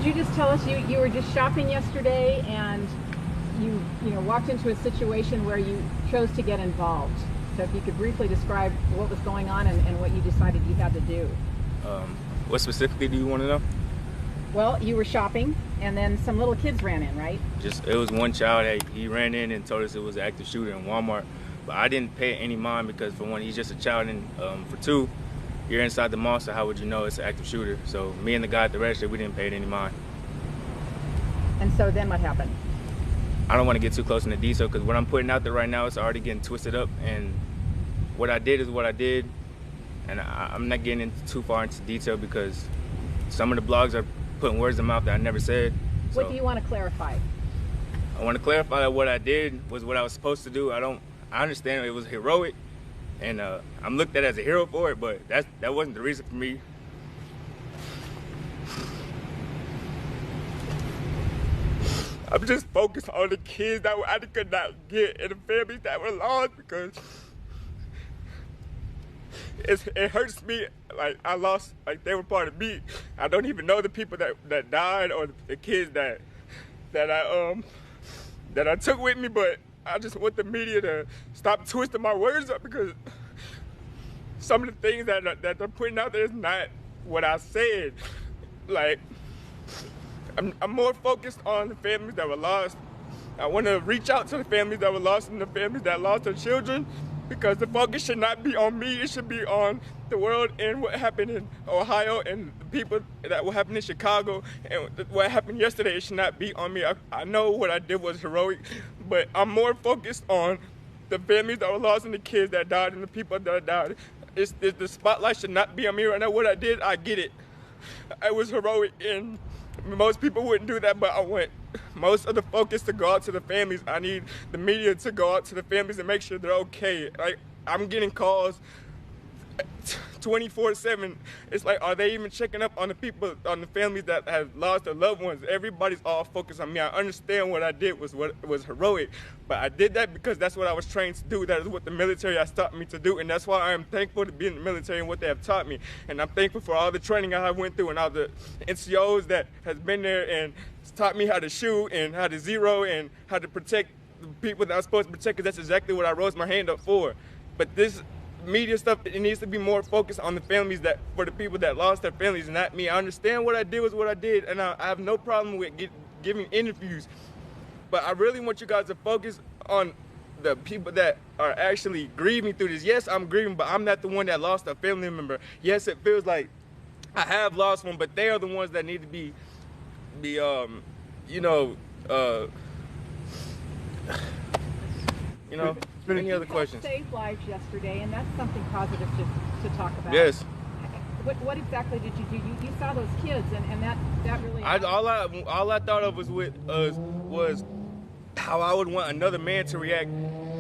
you just tell us you were just shopping yesterday and you walked into a situation where you chose to get involved. So if you could briefly describe what was going on and what you decided you had to do. What specifically do you want to know? Well, you were shopping and then some little kids ran in, right? It was one child that he ran in and told us it was an active shooter in Walmart. But I didn't pay any mind because for one, he's just a child, and for two, you're inside the mall, so how would you know it's an active shooter? So me and the guy at the register, we didn't pay any mind. And so then what happened? I don't want to get too close in the detail because what I'm putting out there right now is already getting twisted up, and what I did is what I did, and I'm not getting into too far into detail because some of the blogs are putting words in my mouth that I never said. What do you want to clarify? I want to clarify that what I did was what I was supposed to do. I understand it was heroic, and I'm looked at as a hero for it, but that wasn't the reason for me. I'm just focused on the kids that I could not get and the families that were lost because it hurts me. Like I lost, like they were part of me. I don't even know the people that died or the kids that I took with me, but I just want the media to stop twisting my words up because some of the things that they're putting out there is not what I said. Like, I'm more focused on the families that were lost. I want to reach out to the families that were lost and the families that lost their children because the focus should not be on me. It should be on the world and what happened in Ohio and the people that what happened in Chicago and what happened yesterday. It should not be on me. I know what I did was heroic, but I'm more focused on the families that were lost and the kids that died and the people that died. The spotlight should not be on me right now. What I did, I get it. I was heroic, and most people wouldn't do that, but I want most of the focus to go out to the families. I need the media to go out to the families and make sure they're okay. Like, I'm getting calls 24/7. It's like, are they even checking up on the people, on the families that have lost their loved ones? Everybody's all focused on me. I understand what I did was heroic, but I did that because that's what I was trained to do. That is what the military has taught me to do, and that's why I am thankful to be in the military and what they have taught me. And I'm thankful for all the training I went through and all the NCOs that has been there and taught me how to shoot and how to zero and how to protect the people that I'm supposed to protect, because that's exactly what I rose my hand up for. But this media stuff, it needs to be more focused on the families for the people that lost their families, and not me. I understand what I did was what I did, and I have no problem with giving interviews, but I really want you guys to focus on the people that are actually grieving through this. Yes, I'm grieving, but I'm not the one that lost a family member. Yes, it feels like I have lost one, but they are the ones that need to be any other questions? You saved lives yesterday, and that's something positive to talk about. Yes. What exactly did you do? You saw those kids, and that really. All I thought of was how I would want another man to react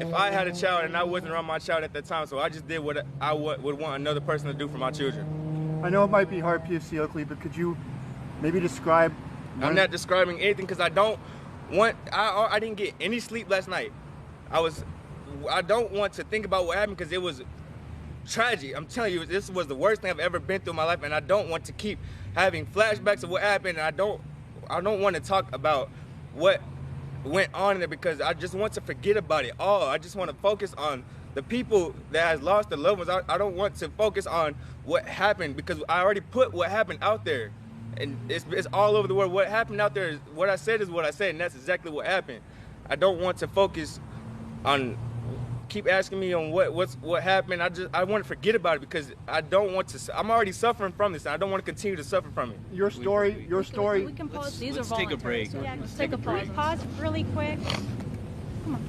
if I had a child and I wasn't around my child at that time. So I just did what I would want another person to do for my children. I know it might be hard, PFC Oakley, but could you maybe describe? I'm not describing anything because I didn't get any sleep last night. I don't want to think about what happened because it was tragic. I'm telling you, this was the worst thing I've ever been through in my life, and I don't want to keep having flashbacks of what happened. And I don't want to talk about what went on in it because I just want to forget about it all. I just want to focus on the people that has lost their loved ones. I don't want to focus on what happened because I already put what happened out there, and it's all over the world. What happened out there is what I said, and that's exactly what happened. I don't want to focus on keep asking me on what happened. I want to forget about it because I don't want to. I'm already suffering from this, and I don't want to continue to suffer from it. Your story. We can pause. These are take a break. Yeah, let's take a pause. Pause really quick. Come on.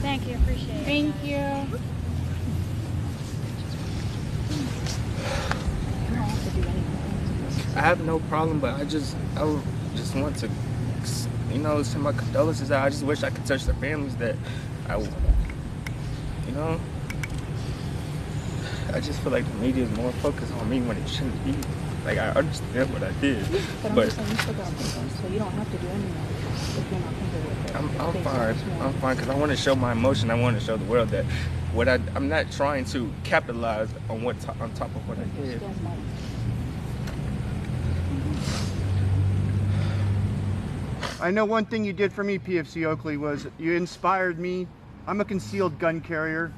Thank you. Appreciate it. Thank you. I have no problem, but I just want to, send my condolences out. I just wish I could touch the families that I just feel like the media is more focused on me when it shouldn't be. Like, I understand what I did, but I'm saying you still got things, so you don't have to do anything if you're not comfortable with it. I'm fine, because I want to show my emotion. I want to show the world that I'm not trying to capitalize on on top of what I did. I know one thing you did for me, PFC Oakley, was you inspired me. I'm a concealed gun carrier,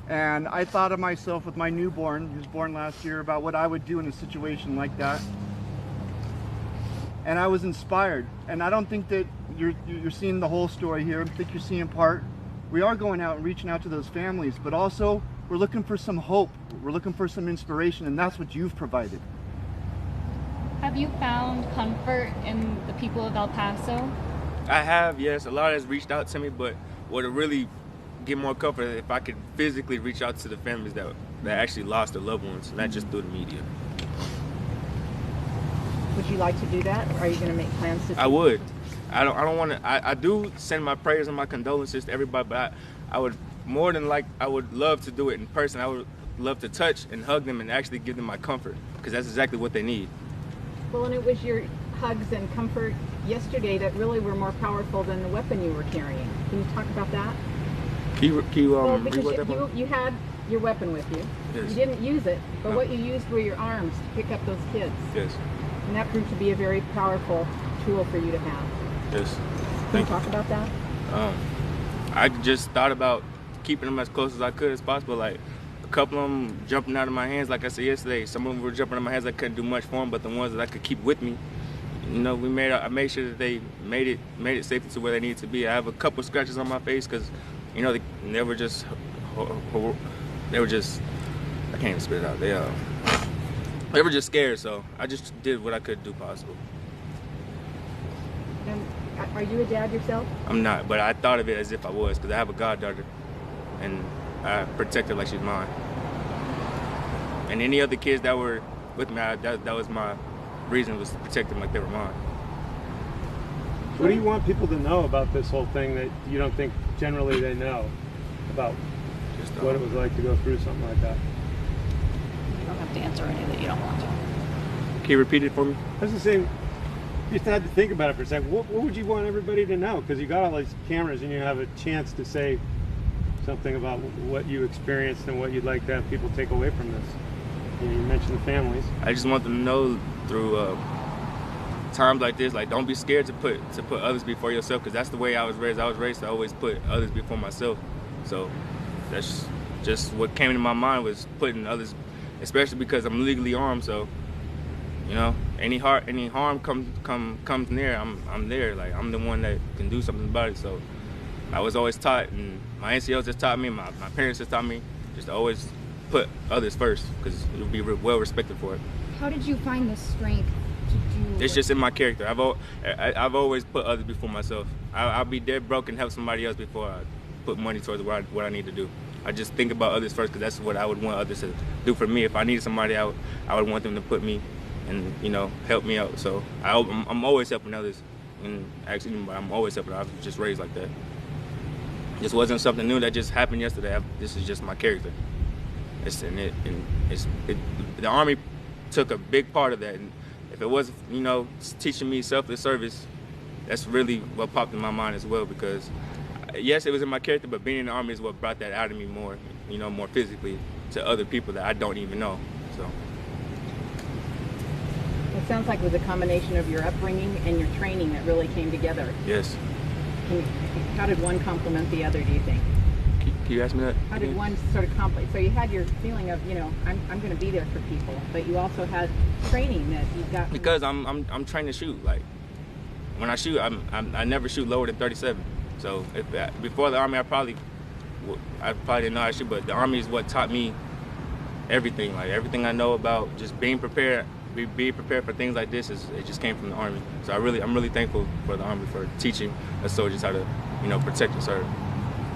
and I thought of myself with my newborn, who was born last year, about what I would do in a situation like that. And I was inspired. And I don't think that you're seeing the whole story here. I think you're seeing part. We are going out and reaching out to those families, but also we're looking for some hope. We're looking for some inspiration, and that's what you've provided. Have you found comfort in the people of El Paso? I have, yes. A lot has reached out to me, but what would really get more comfort is if I could physically reach out to the families that actually lost their loved ones, not just through the media. Would you like to do that, or are you going to make plans to? I would. I don't want to. I do send my prayers and my condolences to everybody, but I would I would love to do it in person. I would love to touch and hug them and actually give them my comfort, because that's exactly what they need. Well, and it was your hugs and comfort yesterday that really were more powerful than the weapon you were carrying. Can you talk about that? Well, because you had your weapon with you. Yes. You didn't use it, but No. what you used were your arms to pick up those kids. Yes. And that proved to be a very powerful tool for you to have. Yes. Can you talk about that? I just thought about keeping them as close as I could as possible. Like, a couple of them jumping out of my hands, like I said yesterday. Some of them were jumping out of my hands. I couldn't do much for them, but the ones that I could keep with me, you know, I made sure that they made it safely to where they needed to be. I have a couple scratches on my face because, you know, they were just I can't even spit it out. They were just scared, so I just did what I could do possible. And are you a dad yourself? I'm not, but I thought of it as if I was, because I have a goddaughter, and I protect her like she's mine. And any other kids that were with me, that was my reason, was to protect them like they were mine. What do you want people to know about this whole thing that you don't think generally they know about Just, what it was like to go through something like that? You don't have to answer any that you don't want to. Can you repeat it for me? I was just saying, you just had to think about it for a second. What would you want everybody to know? Because you got all these cameras and you have a chance to say something about what you experienced and what you'd like to have people take away from this. You mentioned the families. I just want them to know through times like this, like, don't be scared to put others before yourself, because that's the way I was raised. I was raised to always put others before myself. So that's just what came into my mind, was putting others, especially because I'm legally armed. So, you know, any harm comes near, I'm there. Like, I'm the one that can do something about it. So I was always taught, and my NCOs just taught me, my parents just taught me, just to always put others first, because you'll be well respected for it. How did you find the strength to do? It's just in my character. I've always put others before myself. I'll be dead broke and help somebody else before I put money towards what I need to do. I just think about others first, because that's what I would want others to do for me. If I needed somebody out, I would want them to put me and, you know, help me out. So I'm always helping others, and actually I'm always helping. I was just raised like that. This wasn't something new that just happened yesterday. This is just my character. The Army took a big part of that. And if it wasn't, you know, teaching me selfless service, that's really what popped in my mind as well, because yes, it was in my character, but being in the Army is what brought that out of me more, you know, more physically to other people that I don't even know. So It sounds like it was a combination of your upbringing and your training that really came together. yes. How did one complement the other, do you think? Can you ask me that? How did one sort of complement? So you had your feeling of, you know, I'm going to be there for people, but you also had training that you got. Because I'm trained to shoot. Like, when I shoot, I never shoot lower than 37. So before the Army, I probably didn't know how to shoot, but the Army is what taught me everything. Like, everything I know about just being prepared, be prepared for things like this, it just came from the Army. So I'm really thankful for the Army for teaching us soldiers how to, you know, protect and serve.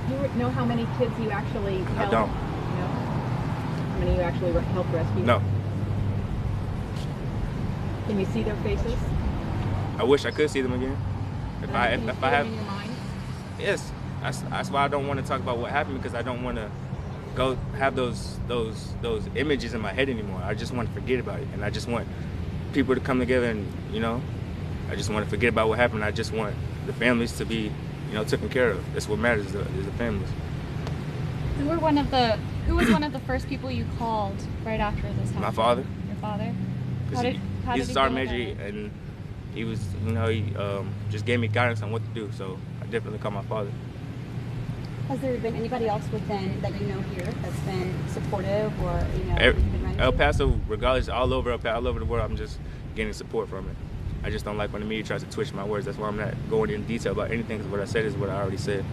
Do you know how many kids you actually helped? I don't. No. How many you actually helped rescue? No. Can you see their faces? I wish I could see them again. If I Can you see have, them in your mind? yes. That's why I don't want to talk about what happened, because I don't want to go have those images in my head anymore. I just want to forget about it, and I just want people to come together, and, you know, I just want to forget about what happened. I just want the families to be, you know, taken care of. That's what matters, is the families. Who was one of the first people you called right after this happened? My father. Your father? He's a sergeant major, and he was, you know, he just gave me guidance on what to do. So I definitely call my father. Has there been anybody else within that you know here that's been supportive or, you know, El Paso, regardless, all over the world, I'm just getting support from it. I just don't like when the media tries to twist my words. That's why I'm not going in detail about anything, because what I said is what I already said.